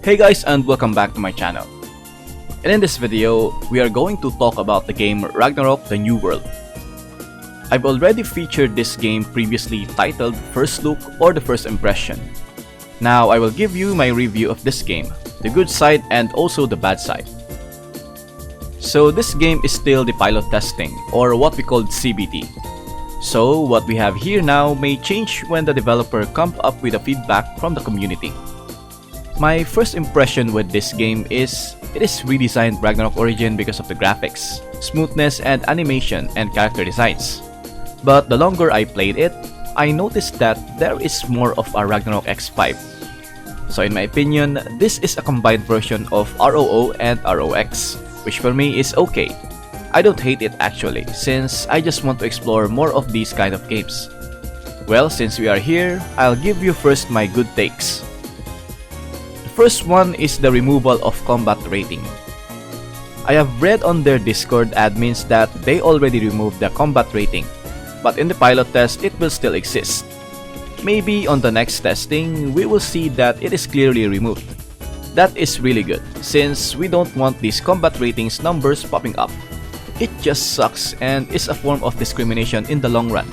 Hey guys, and welcome back to my channel. And in this video, we are going to talk about the game Ragnarok: The New World. I've already featured this game previously titled First Look or The First Impression. Now I will give you my review of this game, the good side and also the bad side. So this game is still the pilot testing, or what we call CBT. So what we have here now may change when the developer comes up with a feedback from the community. My first impression with this game is it is redesigned Ragnarok Origin because of the graphics, smoothness and animation and character designs. But the longer I played it, I noticed that there is more of a Ragnarok X vibe. So in my opinion, this is a combined version of ROO and ROX, which for me is okay. I don't hate it actually, since I just want to explore more of these kind of games. Well, since we are here, I'll give you first my good takes. First one is the removal of combat rating. I have read on their Discord admins that they already removed the combat rating, but in the pilot test it will still exist. Maybe on the next testing we will see that it is clearly removed. That is really good, since we don't want these combat ratings numbers popping up. It just sucks and is a form of discrimination in the long run.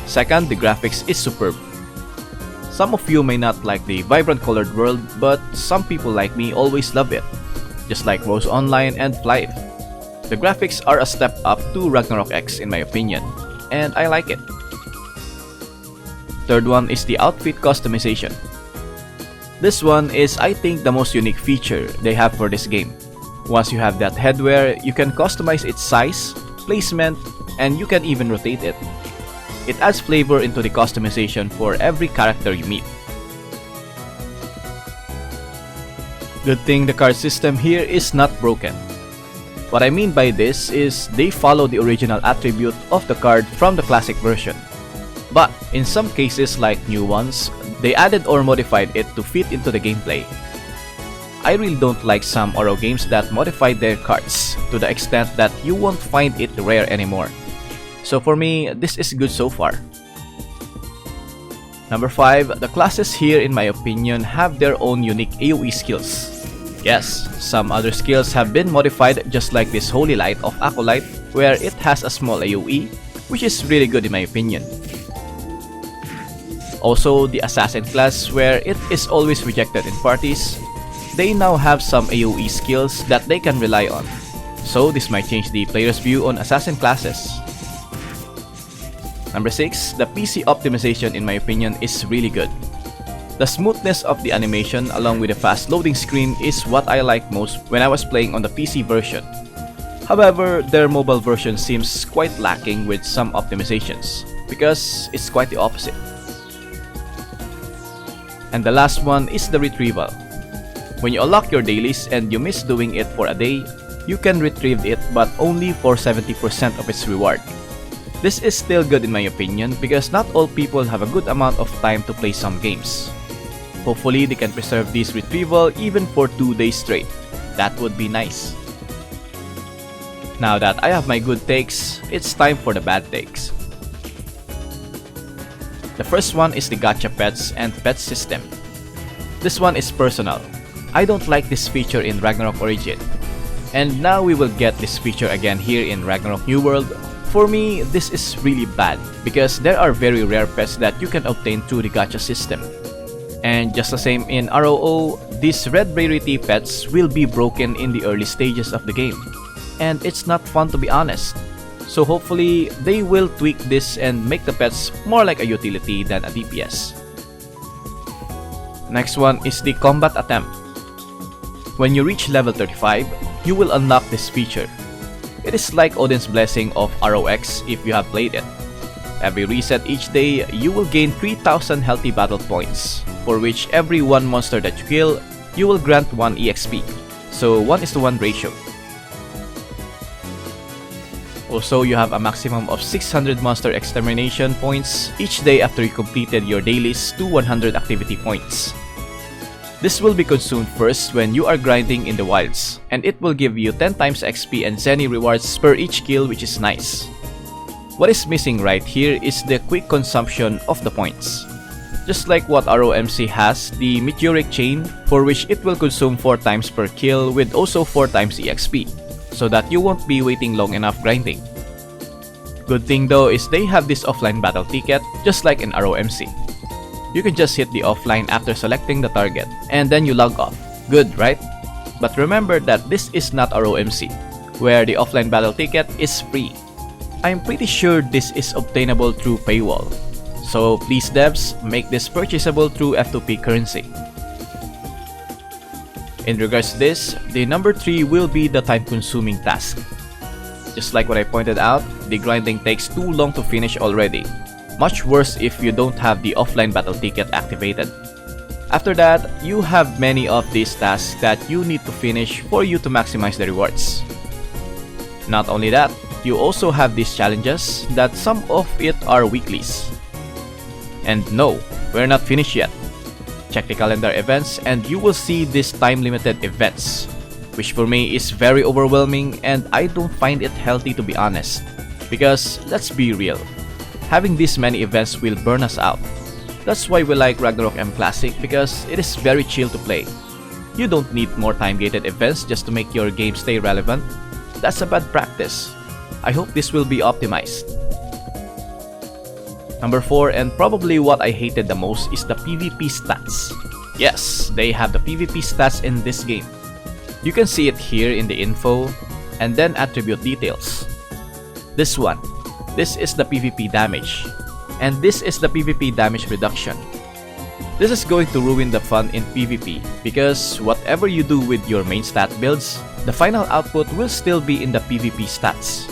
Second, the graphics is superb. Some of you may not like the vibrant colored world, but some people like me always love it, just like Rose Online and Flight. The graphics are a step up to Ragnarok X in my opinion, and I like it. Third one is the outfit customization. This one is, I think, the most unique feature they have for this game. Once you have that headwear, you can customize its size, placement, and you can even rotate it. It adds flavor into the customization for every character you meet. Good thing the card system here is not broken. What I mean by this is they follow the original attribute of the card from the classic version. But in some cases like new ones, they added or modified it to fit into the gameplay. I really don't like some RO games that modify their cards to the extent that you won't find it rare anymore. So for me, this is good so far. Number 5, the classes here in my opinion have their own unique AoE skills. Yes, some other skills have been modified just like this Holy Light of Acolyte, where it has a small AoE, which is really good in my opinion. Also, the Assassin class, where it is always rejected in parties, they now have some AoE skills that they can rely on. So this might change the player's view on Assassin classes. Number 6, the PC optimization in my opinion is really good. The smoothness of the animation along with the fast loading screen is what I like most when I was playing on the PC version. However, their mobile version seems quite lacking with some optimizations, because it's quite the opposite. And the last one is the retrieval. When you unlock your dailies and you miss doing it for a day, you can retrieve it but only for 70% of its reward. This is still good in my opinion because not all people have a good amount of time to play some games. Hopefully they can preserve this retrieval even for 2 days straight. That would be nice. Now that I have my good takes, it's time for the bad takes. The first one is the gacha pets and pet system. This one is personal. I don't like this feature in Ragnarok Origin. And now we will get this feature again here in Ragnarok New World. For me, this is really bad because there are very rare pets that you can obtain through the gacha system. And just the same in ROO, these red rarity pets will be broken in the early stages of the game. And it's not fun to be honest. So hopefully, they will tweak this and make the pets more like a utility than a DPS. Next one is the combat attempt. When you reach level 35, you will unlock this feature. It is like Odin's Blessing of ROX if you have played it. Every reset each day, you will gain 3000 healthy battle points, for which every one monster that you kill, you will grant 1 EXP. So 1:1 ratio. Also, you have a maximum of 600 monster extermination points each day after you completed your dailies to 100 activity points. This will be consumed first when you are grinding in the wilds, and it will give you 10 times XP and Zenny rewards per each kill, which is nice. What is missing right here is the quick consumption of the points. Just like what ROMC has, the meteoric chain, for which it will consume 4 times per kill with also 4 times EXP, so that you won't be waiting long enough grinding. Good thing though is they have this offline battle ticket just like in ROMC. You can just hit the offline after selecting the target, and then you log off. Good, right? But remember that this is not ROMC, where the offline battle ticket is free. I'm pretty sure this is obtainable through paywall. So please devs, make this purchasable through F2P currency. In regards to this, the number 3 will be the time-consuming task. Just like what I pointed out, the grinding takes too long to finish already. Much worse if you don't have the offline battle ticket activated. After that, you have many of these tasks that you need to finish for you to maximize the rewards. Not only that, you also have these challenges that some of it are weeklies. And no, we're not finished yet. Check the calendar events and you will see these time-limited events, which for me is very overwhelming and I don't find it healthy, to be honest. Because let's be real, having this many events will burn us out. That's why we like Ragnarok M Classic, because it is very chill to play. You don't need more time-gated events just to make your game stay relevant. That's a bad practice. I hope this will be optimized. Number 4, and probably what I hated the most, is the PvP stats. Yes, they have the PvP stats in this game. You can see it here in the info, and then attribute details. This one. This is the PvP damage, and this is the PvP damage reduction. This is going to ruin the fun in PvP, because whatever you do with your main stat builds, the final output will still be in the PvP stats.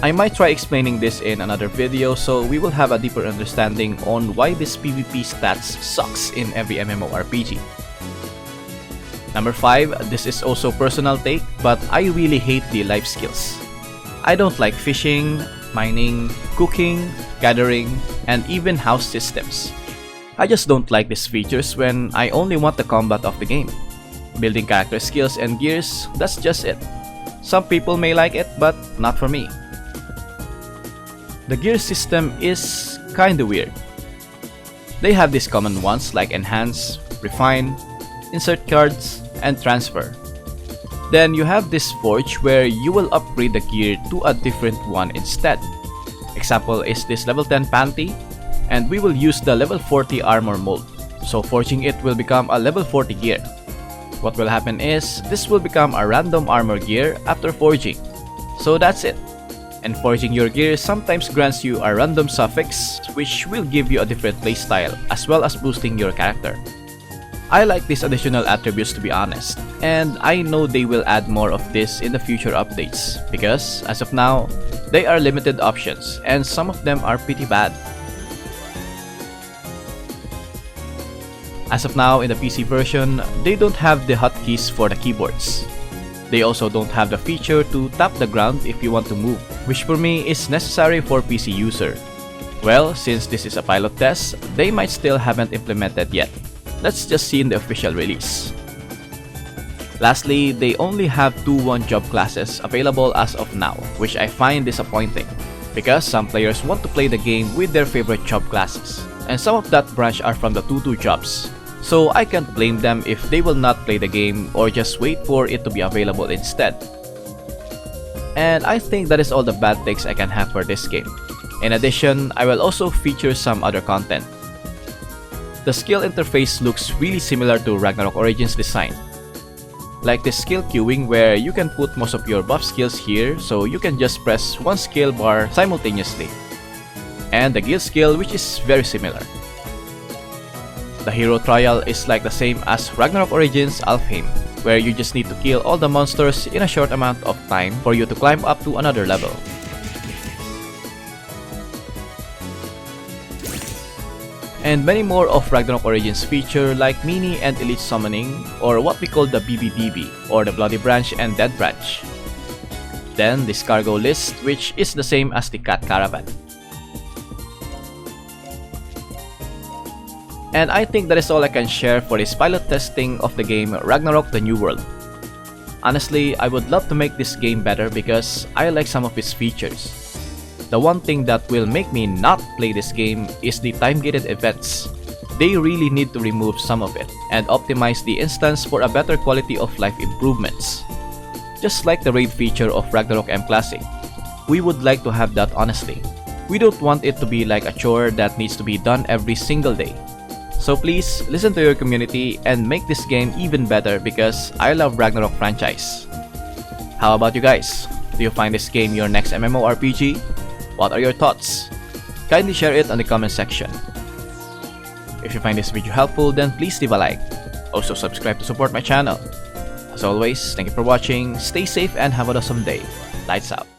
I might try explaining this in another video, so we will have a deeper understanding on why this PvP stats sucks in every MMORPG. Number 5, this is also personal take, but I really hate the life skills. I don't like fishing, mining, cooking, gathering, and even house systems. I just don't like these features when I only want the combat of the game. Building character skills and gears, that's just it. Some people may like it, but not for me. The gear system is kinda weird. They have these common ones like enhance, refine, insert cards, and transfer. Then you have this forge where you will upgrade the gear to a different one instead. Example is this level 10 panty, and we will use the level 40 armor mold, so forging it will become a level 40 gear. What will happen is, this will become a random armor gear after forging. So that's it. And forging your gear sometimes grants you a random suffix, which will give you a different playstyle, as well as boosting your character. I like these additional attributes, to be honest, and I know they will add more of this in the future updates, because as of now, they are limited options and some of them are pretty bad. As of now, in the PC version, they don't have the hotkeys for the keyboards. They also don't have the feature to tap the ground if you want to move, which for me is necessary for PC user. Well, since this is a pilot test, they might still haven't implemented yet. Let's just see in the official release. Lastly, they only have 2-1 job classes available as of now, which I find disappointing, because some players want to play the game with their favorite job classes, and some of that branch are from the 2-2 jobs. So I can't blame them if they will not play the game or just wait for it to be available instead. And I think that is all the bad takes I can have for this game. In addition, I will also feature some other content. The skill interface looks really similar to Ragnarok Origins design. Like the skill queuing where you can put most of your buff skills here, so you can just press one skill bar simultaneously. And the guild skill, which is very similar. The hero trial is like the same as Ragnarok Origins Alfheim, where you just need to kill all the monsters in a short amount of time for you to climb up to another level. And many more of Ragnarok Origins feature like mini and elite summoning, or what we call the BBDB, or the Bloody Branch and Dead Branch. Then this cargo list, which is the same as the Cat Caravan. And I think that is all I can share for this pilot testing of the game Ragnarok the New World. Honestly, I would love to make this game better because I like some of its features. The one thing that will make me not play this game is the time-gated events. they really need to remove some of it and optimize the instance for a better quality of life improvements. Just like the raid feature of Ragnarok M Classic, we would like to have that honestly. We don't want it to be like a chore that needs to be done every single day. So please, listen to your community and make this game even better because I love Ragnarok franchise. How about you guys? Do you find this game your next MMORPG? What are your thoughts? Kindly share it on the comment section. If you find this video helpful, then please leave a like. Also subscribe to support my channel. As always, thank you for watching, stay safe and have an awesome day. Lights out.